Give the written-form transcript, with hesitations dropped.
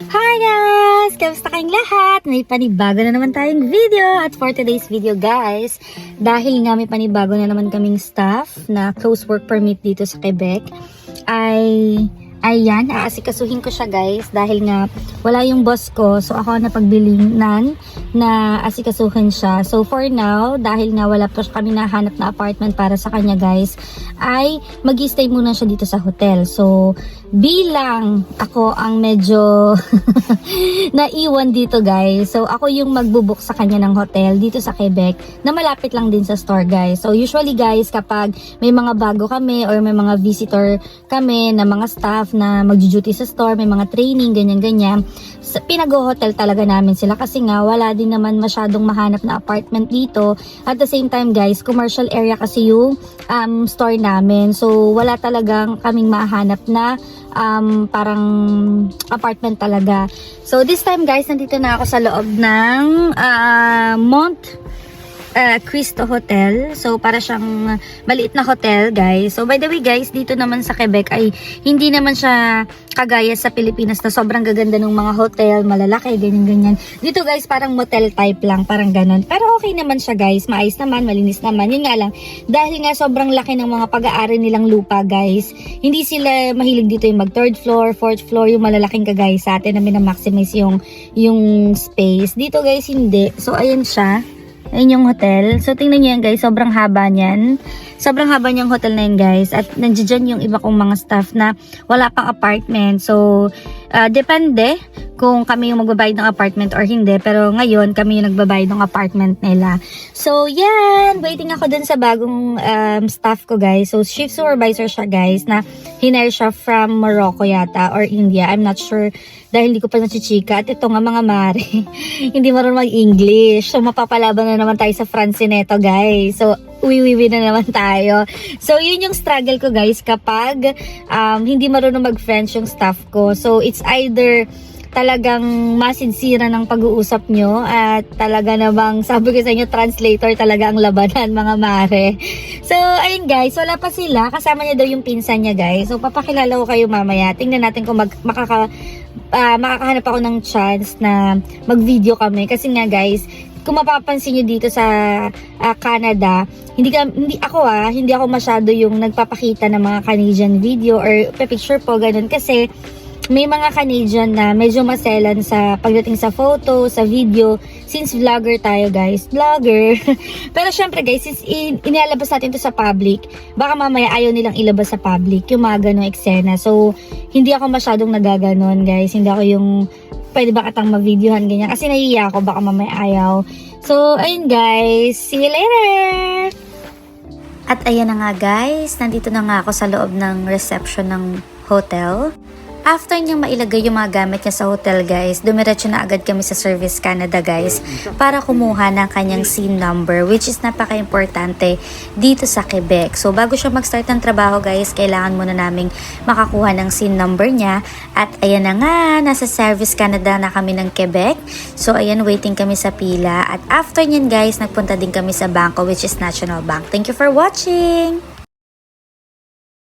Hi guys! Kamusta kayong lahat? May panibago na naman tayong video. At for today's video guys, dahil nga may panibago na naman kaming staff na close work permit dito sa Quebec, ayan, aasikasuhin ko siya guys dahil nga wala yung boss ko, so ako napagbilinan na asikasuhin siya. So for now, dahil nga wala pa kami nahanap na apartment para sa kanya guys, ay mag-stay muna siya dito sa hotel. So bilang ako ang medyo naiwan dito guys, so ako yung magbubook sa kanya ng hotel dito sa Quebec na malapit lang din sa store guys. So usually guys, kapag may mga bago kami or may mga visitor kami na mga staff na mag-duty sa store, may mga training, ganyan-ganyan, pinag-hotel talaga namin sila kasi nga wala din naman masyadong mahanap na apartment dito. At the same time guys, commercial area kasi yung store namin, so wala talagang kaming mahanap na parang apartment talaga. So this time guys, nandito na ako sa loob ng Mont Cristo Hotel. So para siyang maliit na hotel guys. So by the way guys, dito naman sa Quebec ay hindi naman siya kagaya sa Pilipinas na sobrang gaganda ng mga hotel, malalaki, ganyan-ganyan. Dito guys, parang motel type lang, parang ganon. Pero okay naman siya guys, maayos naman, malinis naman. Yun nga lang, dahil nga sobrang laki ng mga pag-aari nilang lupa guys, hindi sila mahilig dito yung mag third floor, fourth floor, yung malalaking kagaya sa atin na minamaximize yung space. Dito guys, hindi. So ayan siya. Ayun yung hotel. So, tingnan nyo yan guys. Sobrang haba niyan. Sobrang haba niyang hotel na yun guys. At nandiyan yung iba kong mga staff na wala pang apartment. So, depende kung kami yung magbabayad ng apartment or hindi. Pero ngayon, kami yung nagbabayad ng apartment nila. So, yan. Waiting ako dun sa bagong staff ko guys. So, shift supervisor siya guys na hinire siya from Morocco yata or India. I'm not sure dahil hindi ko pa nachichika. At ito nga mga mare, hindi marunong mag-English. So, mapapalaban na naman tayo sa France neto guys. So, uwi na naman tayo. So, yun yung struggle ko guys kapag hindi marunong mag-French yung staff ko. So, it's either talagang masinsira ng pag-uusap nyo at talaga namang sabi ko sa inyo, translator talaga ang labanan mga mare. So, ayun guys, wala pa sila. Kasama niya daw yung pinsan niya guys. So, papakilala ko kayo mamaya. Tingnan natin kung makakahanap ako ng chance na mag-video kami. Kasi nga guys, kung mapapansin nyo dito sa Canada, hindi ako masyado yung nagpapakita ng mga Canadian video or picture po, ganun. Kasi may mga Canadian na medyo maselan sa pagdating sa photo, sa video, since vlogger tayo guys. Vlogger. Pero syempre guys, since inilalabas natin to sa public, baka mamaya ayaw nilang ilabas sa public yung mga ganong eksena. So, hindi ako masyadong nagaganon guys. Hindi ako yung pwede ba katang ma-videohan ganyan. Kasi nahihiya ako, baka mamaya ayaw. So, ayun guys. See you later! At ayan na nga guys, nandito na nga ako sa loob ng reception ng hotel. After niyang mailagay yung mga gamit niya sa hotel guys, dumiretso na agad kami sa Service Canada guys para kumuha ng kanyang SIN number, which is napaka-importante dito sa Quebec. So bago siya mag-start ng trabaho guys, kailangan muna naming makakuha ng SIN number niya. At ayan na nga, nasa Service Canada na kami ng Quebec. So ayan, waiting kami sa pila. At after niyan guys, nagpunta din kami sa bangko, which is National Bank. Thank you for watching!